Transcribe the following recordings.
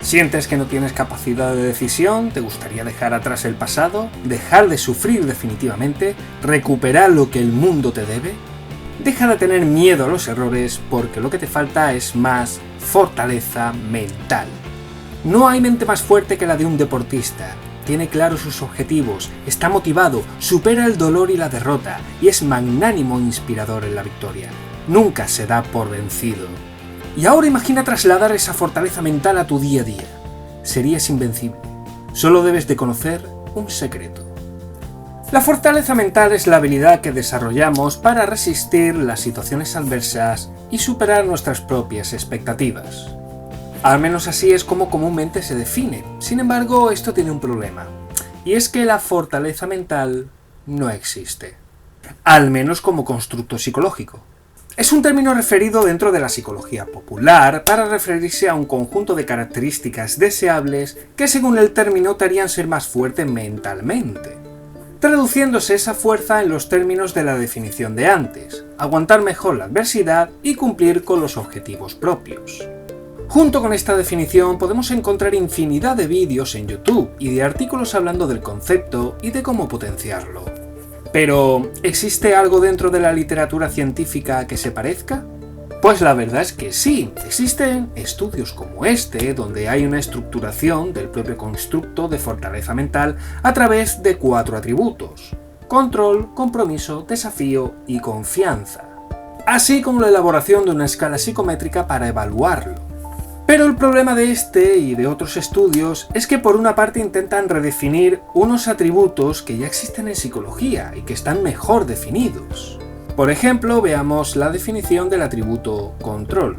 ¿Sientes que no tienes capacidad de decisión? ¿Te gustaría dejar atrás el pasado? ¿Dejar de sufrir definitivamente? ¿Recuperar lo que el mundo te debe? Deja de tener miedo a los errores porque lo que te falta es más fortaleza mental. No hay mente más fuerte que la de un deportista. Tiene claros sus objetivos, está motivado, supera el dolor y la derrota y es magnánimo e inspirador en la victoria. Nunca se da por vencido. Y ahora imagina trasladar esa fortaleza mental a tu día a día. Serías invencible. Solo debes de conocer un secreto. La fortaleza mental es la habilidad que desarrollamos para resistir las situaciones adversas y superar nuestras propias expectativas. Al menos así es como comúnmente se define. Sin embargo, esto tiene un problema. Y es que la fortaleza mental no existe. Al menos como constructo psicológico. Es un término referido dentro de la psicología popular para referirse a un conjunto de características deseables que según el término te harían ser más fuerte mentalmente, traduciéndose esa fuerza en los términos de la definición de antes, aguantar mejor la adversidad y cumplir con los objetivos propios. Junto con esta definición podemos encontrar infinidad de vídeos en YouTube y de artículos hablando del concepto y de cómo potenciarlo. Pero, ¿existe algo dentro de la literatura científica que se parezca? Pues la verdad es que sí, existen estudios como este, donde hay una estructuración del propio constructo de fortaleza mental a través de 4 atributos: control, compromiso, desafío y confianza, así como la elaboración de una escala psicométrica para evaluarlo. Pero el problema de este y de otros estudios es que por una parte intentan redefinir unos atributos que ya existen en psicología y que están mejor definidos. Por ejemplo, veamos la definición del atributo control.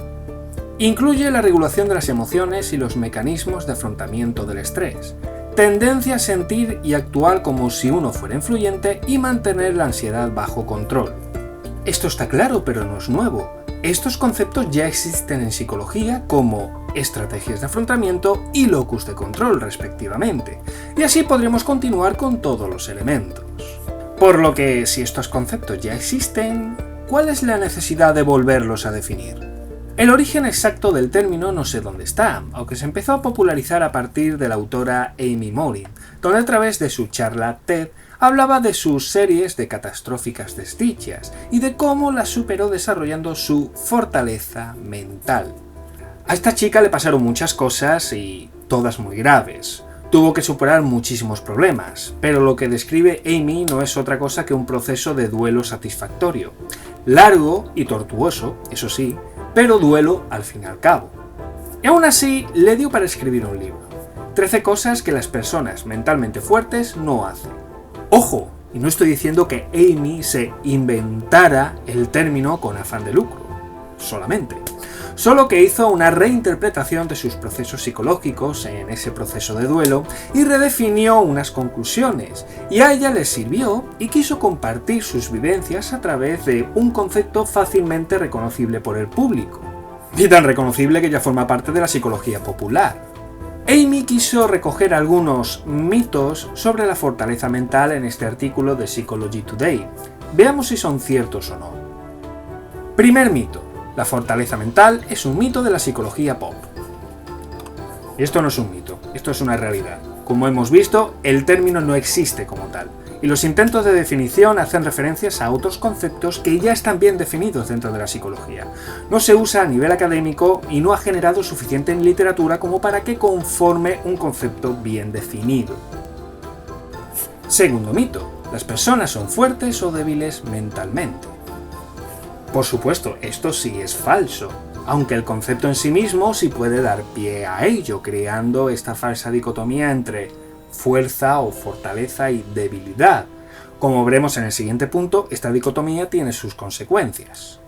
Incluye la regulación de las emociones y los mecanismos de afrontamiento del estrés, tendencia a sentir y actuar como si uno fuera influyente y mantener la ansiedad bajo control. Esto está claro, pero no es nuevo. Estos conceptos ya existen en psicología como estrategias de afrontamiento y locus de control, respectivamente, y así podremos continuar con todos los elementos. Por lo que, si estos conceptos ya existen, ¿cuál es la necesidad de volverlos a definir? El origen exacto del término no sé dónde está, aunque se empezó a popularizar a partir de la autora Amy Morin, donde a través de su charla TED hablaba de sus series de catastróficas desdichas y de cómo las superó desarrollando su fortaleza mental. A esta chica le pasaron muchas cosas y todas muy graves. Tuvo que superar muchísimos problemas, pero lo que describe Amy no es otra cosa que un proceso de duelo satisfactorio. Largo y tortuoso, eso sí, pero duelo al fin y al cabo. Y aún así le dio para escribir un libro. 13 cosas que las personas mentalmente fuertes no hacen. ¡Ojo! Y no estoy diciendo que Amy se inventara el término con afán de lucro, solamente. Solo que hizo una reinterpretación de sus procesos psicológicos en ese proceso de duelo y redefinió unas conclusiones, y a ella le sirvió y quiso compartir sus vivencias a través de un concepto fácilmente reconocible por el público, y tan reconocible que ya forma parte de la psicología popular. Amy quiso recoger algunos mitos sobre la fortaleza mental en este artículo de Psychology Today. Veamos si son ciertos o no. Primer mito. La fortaleza mental es un mito de la psicología pop. Y esto no es un mito, esto es una realidad. Como hemos visto, el término no existe como tal, y los intentos de definición hacen referencias a otros conceptos que ya están bien definidos dentro de la psicología. No se usa a nivel académico y no ha generado suficiente en literatura como para que conforme un concepto bien definido. Segundo mito. Las personas son fuertes o débiles mentalmente. Por supuesto, esto sí es falso, aunque el concepto en sí mismo sí puede dar pie a ello, creando esta falsa dicotomía entre fuerza o fortaleza y debilidad. Como veremos en el siguiente punto, esta dicotomía tiene sus consecuencias.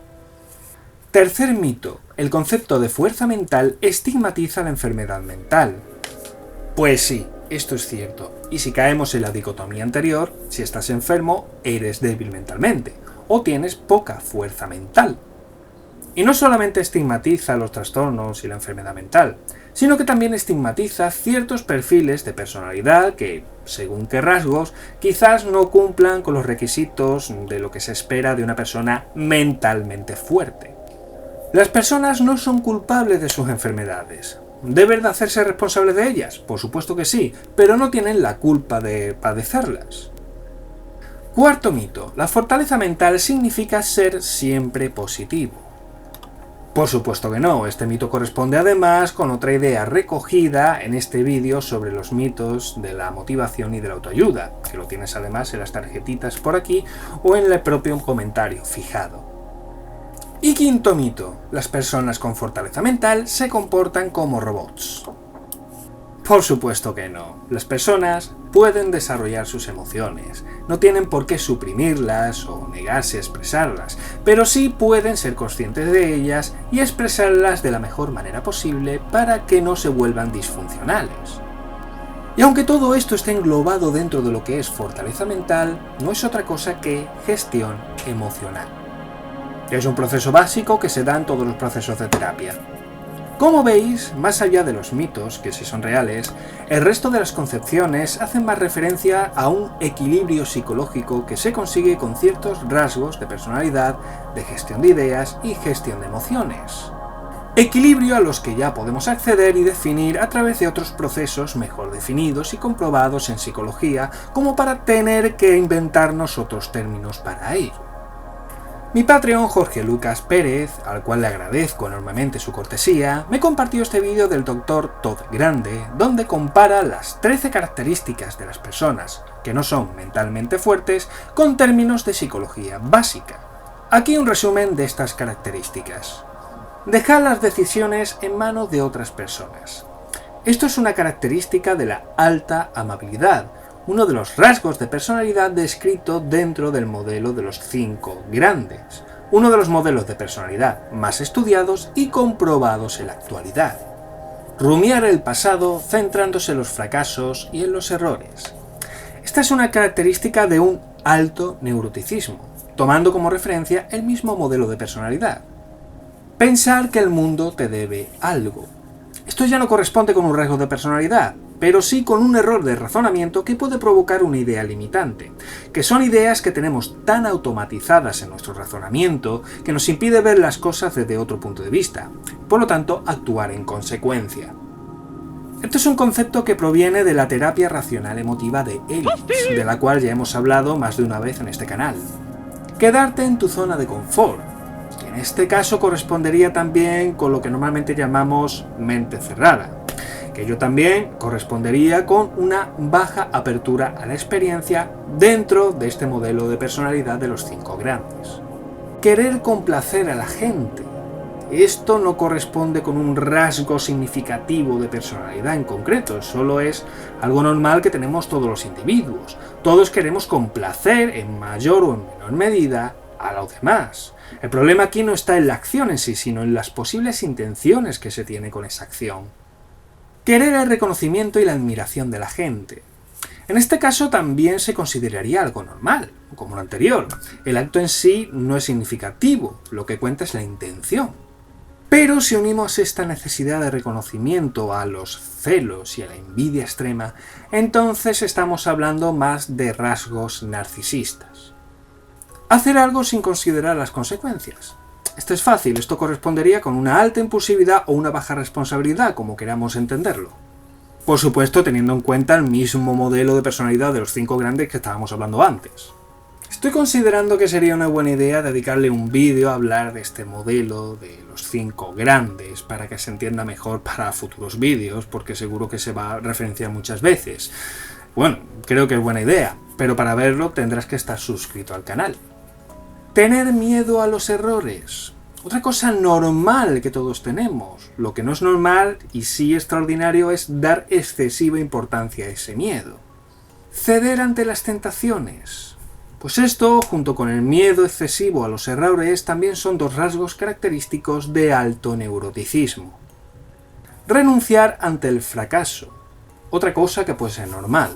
Tercer mito. El concepto de fuerza mental estigmatiza la enfermedad mental. Pues sí, esto es cierto, y si caemos en la dicotomía anterior, si estás enfermo, eres débil mentalmente, o tienes poca fuerza mental. Y no solamente estigmatiza los trastornos y la enfermedad mental, sino que también estigmatiza ciertos perfiles de personalidad que, según qué rasgos, quizás no cumplan con los requisitos de lo que se espera de una persona mentalmente fuerte. Las personas no son culpables de sus enfermedades, ¿Deben de hacerse responsables de ellas? Por supuesto que sí, pero no tienen la culpa de padecerlas. Cuarto mito. La fortaleza mental significa ser siempre positivo. Por supuesto que no, este mito corresponde además con otra idea recogida en este vídeo sobre los mitos de la motivación y de la autoayuda, que lo tienes además en las tarjetitas por aquí o en el propio comentario fijado. Y quinto mito, las personas con fortaleza mental se comportan como robots. Por supuesto que no, las personas pueden desarrollar sus emociones, no tienen por qué suprimirlas o negarse a expresarlas, pero sí pueden ser conscientes de ellas y expresarlas de la mejor manera posible para que no se vuelvan disfuncionales. Y aunque todo esto esté englobado dentro de lo que es fortaleza mental, no es otra cosa que gestión emocional. Es un proceso básico que se da en todos los procesos de terapia. Como veis, más allá de los mitos, que sí son reales, el resto de las concepciones hacen más referencia a un equilibrio psicológico que se consigue con ciertos rasgos de personalidad, de gestión de ideas y gestión de emociones. Equilibrio a los que ya podemos acceder y definir a través de otros procesos mejor definidos y comprobados en psicología, como para tener que inventarnos otros términos para ello. Mi Patreon Jorge Lucas Pérez, al cual le agradezco enormemente su cortesía, me compartió este vídeo del Dr. Todd Grande, donde compara las 13 características de las personas que no son mentalmente fuertes con términos de psicología básica. Aquí un resumen de estas características. Dejar las decisiones en manos de otras personas. Esto es una característica de la alta amabilidad, uno de los rasgos de personalidad descrito dentro del modelo de los 5 grandes, uno de los modelos de personalidad más estudiados y comprobados en la actualidad. Rumiar el pasado centrándose en los fracasos y en los errores. Esta es una característica de un alto neuroticismo, tomando como referencia el mismo modelo de personalidad. Pensar que el mundo te debe algo. Esto ya no corresponde con un rasgo de personalidad, pero sí con un error de razonamiento que puede provocar una idea limitante, que son ideas que tenemos tan automatizadas en nuestro razonamiento que nos impide ver las cosas desde otro punto de vista, por lo tanto actuar en consecuencia. Esto es un concepto que proviene de la terapia racional emotiva de Ellis, de la cual ya hemos hablado más de una vez en este canal. Quedarte en tu zona de confort, que en este caso correspondería también con lo que normalmente llamamos mente cerrada, que yo también correspondería con una baja apertura a la experiencia dentro de este modelo de personalidad de los 5 grandes. Querer complacer a la gente. Esto no corresponde con un rasgo significativo de personalidad en concreto, solo es algo normal que tenemos todos los individuos. Todos queremos complacer en mayor o en menor medida a los demás. El problema aquí no está en la acción en sí, sino en las posibles intenciones que se tiene con esa acción. Querer el reconocimiento y la admiración de la gente. En este caso también se consideraría algo normal, como lo anterior. El acto en sí no es significativo, lo que cuenta es la intención. Pero si unimos esta necesidad de reconocimiento a los celos y a la envidia extrema, entonces estamos hablando más de rasgos narcisistas. Hacer algo sin considerar las consecuencias. Esto es fácil, esto correspondería con una alta impulsividad o una baja responsabilidad, como queramos entenderlo. Por supuesto, teniendo en cuenta el mismo modelo de personalidad de los 5 grandes que estábamos hablando antes. Estoy considerando que sería una buena idea dedicarle un vídeo a hablar de este modelo de los 5 grandes para que se entienda mejor para futuros vídeos, porque seguro que se va a referenciar muchas veces. Bueno, creo que es buena idea, pero para verlo tendrás que estar suscrito al canal. Tener miedo a los errores. Otra cosa normal que todos tenemos. Lo que no es normal y sí extraordinario es dar excesiva importancia a ese miedo. Ceder ante las tentaciones. Pues esto, junto con el miedo excesivo a los errores, también son 2 rasgos característicos de alto neuroticismo. Renunciar ante el fracaso. Otra cosa que puede ser normal.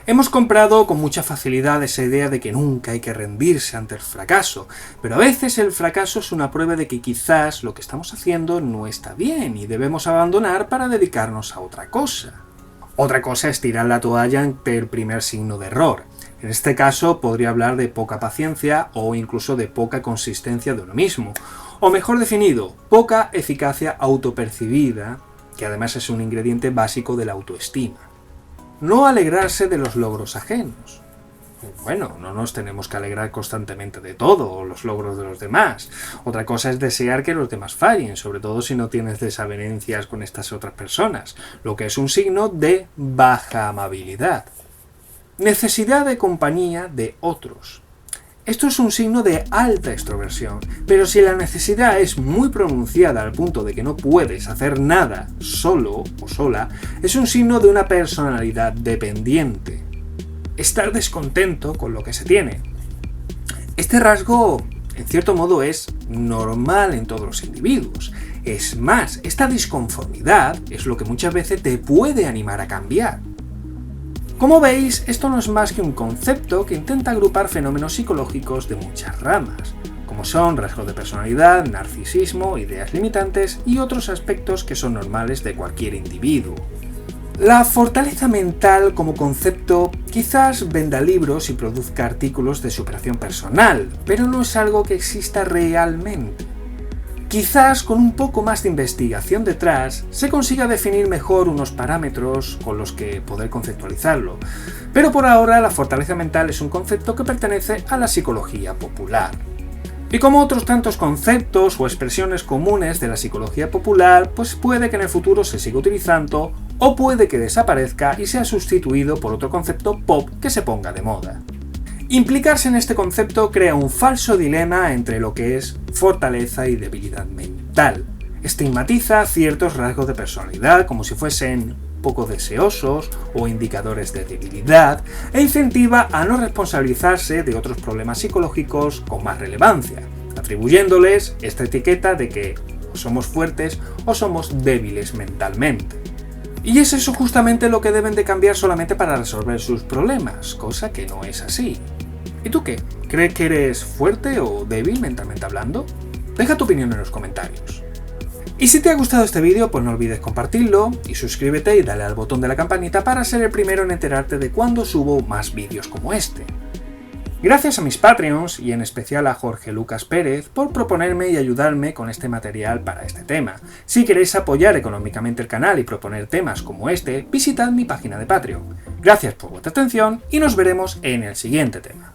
Hemos comprado con mucha facilidad esa idea de que nunca hay que rendirse ante el fracaso, pero a veces el fracaso es una prueba de que quizás lo que estamos haciendo no está bien y debemos abandonar para dedicarnos a otra cosa. Otra cosa es tirar la toalla ante el primer signo de error. En este caso podría hablar de poca paciencia o incluso de poca consistencia de uno mismo, o mejor definido, poca eficacia autopercibida, que además es un ingrediente básico de la autoestima. No alegrarse de los logros ajenos. Bueno, no nos tenemos que alegrar constantemente de todo, o los logros de los demás. Otra cosa es desear que los demás fallen, sobre todo si no tienes desavenencias con estas otras personas, lo que es un signo de baja amabilidad. Necesidad de compañía de otros. Esto es un signo de alta extroversión, pero si la necesidad es muy pronunciada al punto de que no puedes hacer nada solo o sola, es un signo de una personalidad dependiente. Estar descontento con lo que se tiene. Este rasgo, en cierto modo, es normal en todos los individuos. Es más, esta disconformidad es lo que muchas veces te puede animar a cambiar. Como veis, esto no es más que un concepto que intenta agrupar fenómenos psicológicos de muchas ramas, como son rasgos de personalidad, narcisismo, ideas limitantes y otros aspectos que son normales de cualquier individuo. La fortaleza mental como concepto quizás venda libros y produzca artículos de superación personal, pero no es algo que exista realmente. Quizás con un poco más de investigación detrás se consiga definir mejor unos parámetros con los que poder conceptualizarlo, pero por ahora la fortaleza mental es un concepto que pertenece a la psicología popular. Y como otros tantos conceptos o expresiones comunes de la psicología popular, pues puede que en el futuro se siga utilizando o puede que desaparezca y sea sustituido por otro concepto pop que se ponga de moda. Implicarse en este concepto crea un falso dilema entre lo que es fortaleza y debilidad mental. Estigmatiza ciertos rasgos de personalidad como si fuesen poco deseosos o indicadores de debilidad e incentiva a no responsabilizarse de otros problemas psicológicos con más relevancia, atribuyéndoles esta etiqueta de que o somos fuertes o somos débiles mentalmente. Y es eso justamente lo que deben de cambiar solamente para resolver sus problemas, cosa que no es así. ¿Y tú qué? ¿Crees que eres fuerte o débil mentalmente hablando? Deja tu opinión en los comentarios. Y si te ha gustado este vídeo, pues no olvides compartirlo y suscríbete y dale al botón de la campanita para ser el primero en enterarte de cuando subo más vídeos como este. Gracias a mis Patreons y en especial a Jorge Lucas Pérez por proponerme y ayudarme con este material para este tema. Si queréis apoyar económicamente el canal y proponer temas como este, visitad mi página de Patreon. Gracias por vuestra atención y nos veremos en el siguiente tema.